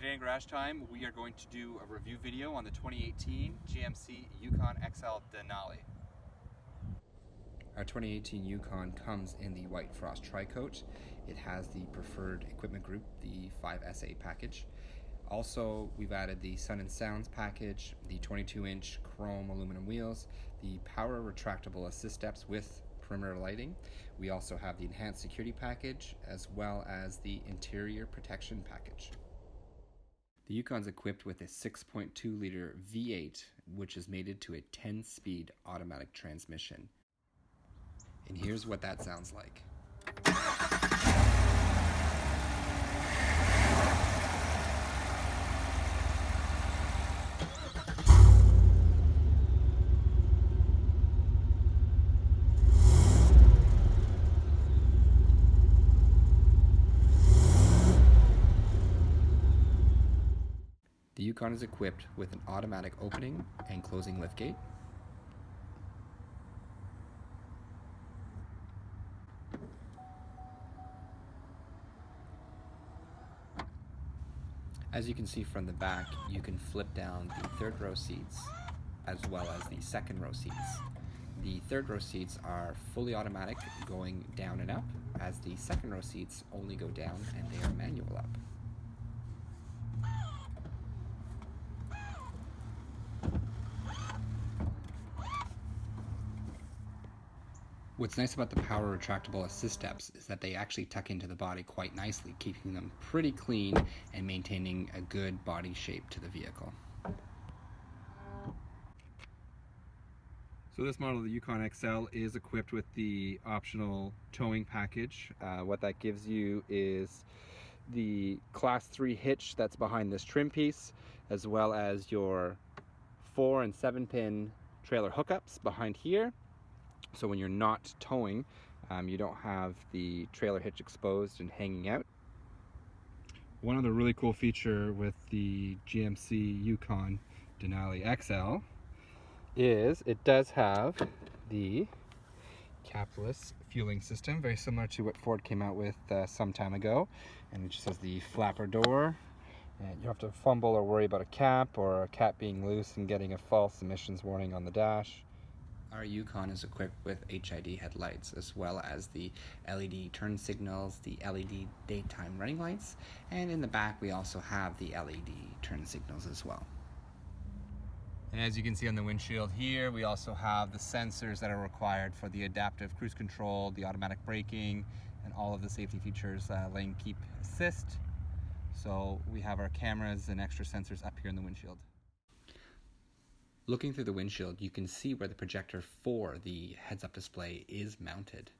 Today in Garage Time, we are going to do a review video on the 2018 GMC Yukon XL Denali. Our 2018 Yukon comes in the white frost tri-coat. It has the preferred equipment group, the 5SA package. Also, we've added the Sun and Sounds package, the 22-inch chrome aluminum wheels, the power retractable assist steps with perimeter lighting. We also have the enhanced security package as well as the interior protection package. The Yukon's equipped with a 6.2 liter V8, which is mated to a 10-speed automatic transmission. And here's what that sounds like. The Yukon is equipped with an automatic opening and closing liftgate, as you can see from the back, you can flip down the third row seats as well as the second row seats. The third row seats are fully automatic, going down and up, as the second row seats only go down and they are manual up. What's nice about the power retractable assist steps is that they actually tuck into the body quite nicely, keeping them pretty clean and maintaining a good body shape to the vehicle. So this model of the Yukon XL is equipped with the optional towing package. What that gives you is the Class 3 hitch that's behind this trim piece, as well as your 4 and 7 pin trailer hookups behind here. So when you're not towing, you don't have the trailer hitch exposed and hanging out. One other really cool feature with the GMC Yukon Denali XL is it does have the capless fueling system, very similar to what Ford came out with some time ago. And it just has the flapper door, and you don't have to fumble or worry about a cap or a cap being loose and getting a false emissions warning on the dash. Our Yukon is equipped with HID headlights as well as the LED turn signals, the LED daytime running lights, and in the back we also have the LED turn signals as well. And as you can see on the windshield here, we also have the sensors that are required for the adaptive cruise control, the automatic braking, and all of the safety features, lane keep assist. So we have our cameras and extra sensors up here in the windshield. Looking through the windshield, you can see where the projector for the heads-up display is mounted.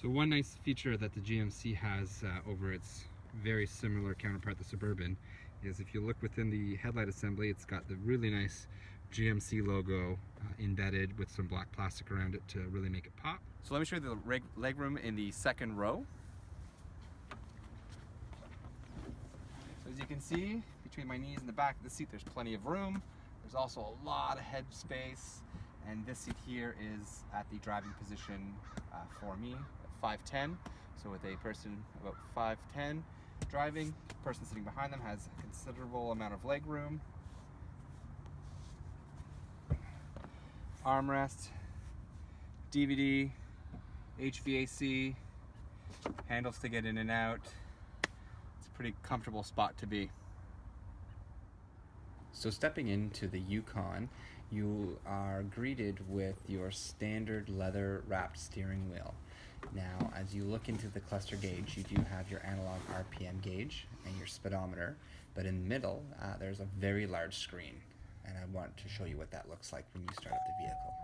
So one nice feature that the GMC has over its very similar counterpart, the Suburban, is if you look within the headlight assembly, it's got the really nice GMC logo embedded with some black plastic around it to really make it pop. So let me show you the legroom in the second row. So as you can see, between my knees and the back of the seat, there's plenty of room. There's also a lot of head space, and this seat here is at the driving position for me, at 5'10". So with a person about 5'10" driving, the person sitting behind them has a considerable amount of leg room. Armrest, DVD, HVAC, handles to get in and out. It's a pretty comfortable spot to be. So stepping into the Yukon, you are greeted with your standard leather wrapped steering wheel. Now, as you look into the cluster gauge, you do have your analog RPM gauge and your speedometer, but in the middle, there's a very large screen, and I want to show you what that looks like when you start up the vehicle.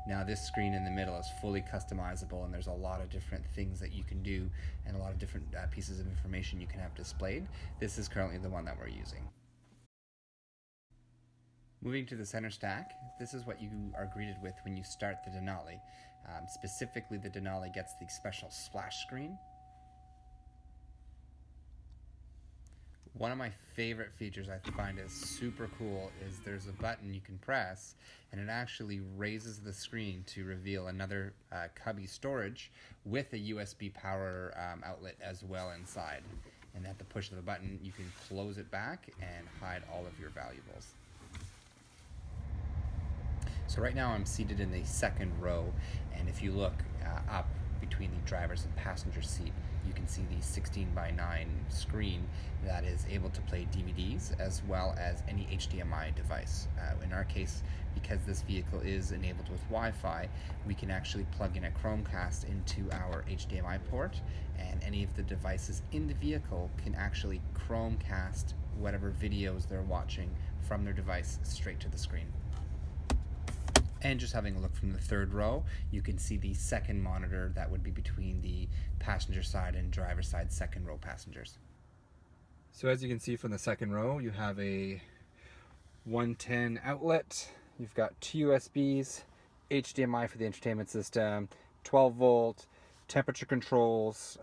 Now this screen in the middle is fully customizable, and there's a lot of different things that you can do and a lot of different pieces of information you can have displayed. This is currently the one that we're using. Moving to the center stack, this is what you are greeted with when you start the Denali. Specifically, the Denali gets the special splash screen. One of my favorite features I find is super cool is there's a button you can press and it actually raises the screen to reveal another cubby storage with a USB power outlet as well inside. And at the push of the button you can close it back and hide all of your valuables. So right now I'm seated in the second row, and if you look up between the driver's and passenger seat, you can see the 16:9 screen that is able to play DVDs as well as any HDMI device. In our case, because this vehicle is enabled with Wi-Fi, we can actually plug in a Chromecast into our HDMI port, and any of the devices in the vehicle can actually Chromecast whatever videos they're watching from their device straight to the screen. And just having a look from the third row, you can see the second monitor that would be between the passenger side and driver side second row passengers. So as you can see from the second row, you have a 110 outlet, you've got two USBs, HDMI for the entertainment system, 12 volt, temperature controls,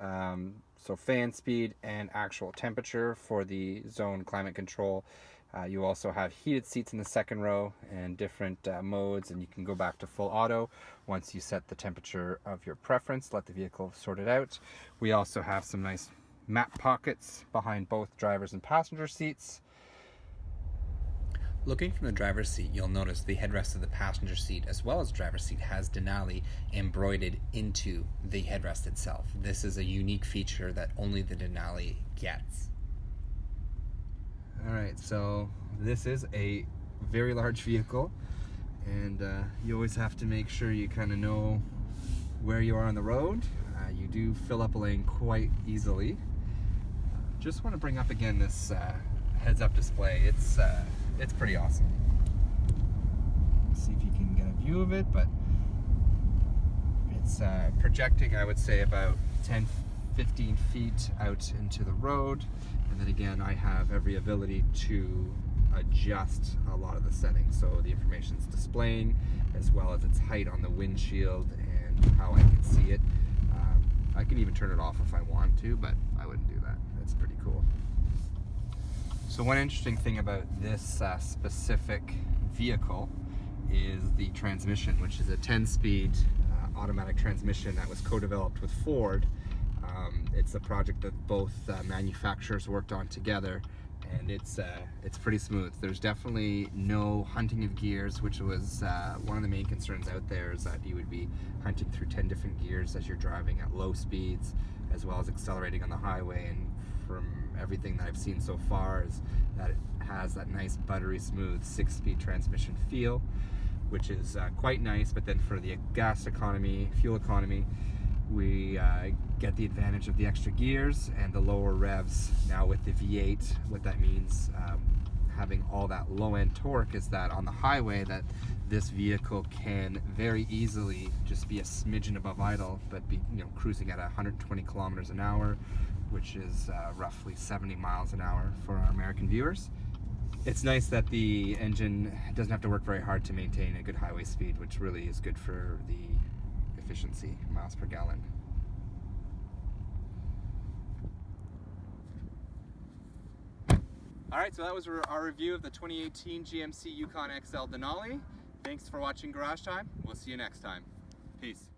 so fan speed and actual temperature for the zone climate control. You also have heated seats in the second row and different modes, and you can go back to full auto once you set the temperature of your preference, let the vehicle sort it out. We also have some nice map pockets behind both driver's and passenger seats. Looking from the driver's seat, you'll notice the headrest of the passenger seat as well as driver's seat has Denali embroidered into the headrest itself. This is a unique feature that only the Denali gets. Alright, so this is a very large vehicle, and you always have to make sure you kind of know where you are on the road. You do fill up a lane quite easily. Just want to bring up again this heads-up display. It's pretty awesome. Let's see if you can get a view of it, but it's projecting, I would say, about 10-15 feet out into the road. And then again, I have every ability to adjust a lot of the settings. So the information's displaying, as well as its height on the windshield and how I can see it. I can even turn it off if I want to, but I wouldn't do that. That's pretty cool. So one interesting thing about this specific vehicle is the transmission, which is a 10-speed automatic transmission that was co-developed with Ford. It's a project that both manufacturers worked on together, and it's pretty smooth. There's definitely no hunting of gears, which was one of the main concerns out there, is that you would be hunting through 10 different gears as you're driving at low speeds, as well as accelerating on the highway. And from everything that I've seen so far is that it has that nice buttery smooth 6-speed transmission feel, which is quite nice. But then for the gas economy, fuel economy, we get the advantage of the extra gears and the lower revs. Now with the V8, what that means, having all that low-end torque, is that on the highway that this vehicle can very easily just be a smidgen above idle, but be cruising at 120 kilometers an hour, which is roughly 70 miles an hour for our American viewers. It's nice that the engine doesn't have to work very hard to maintain a good highway speed, which really is good for the efficiency, miles per gallon. Alright, so that was our review of the 2018 GMC Yukon XL Denali. Thanks for watching Garage Time. We'll see you next time. Peace.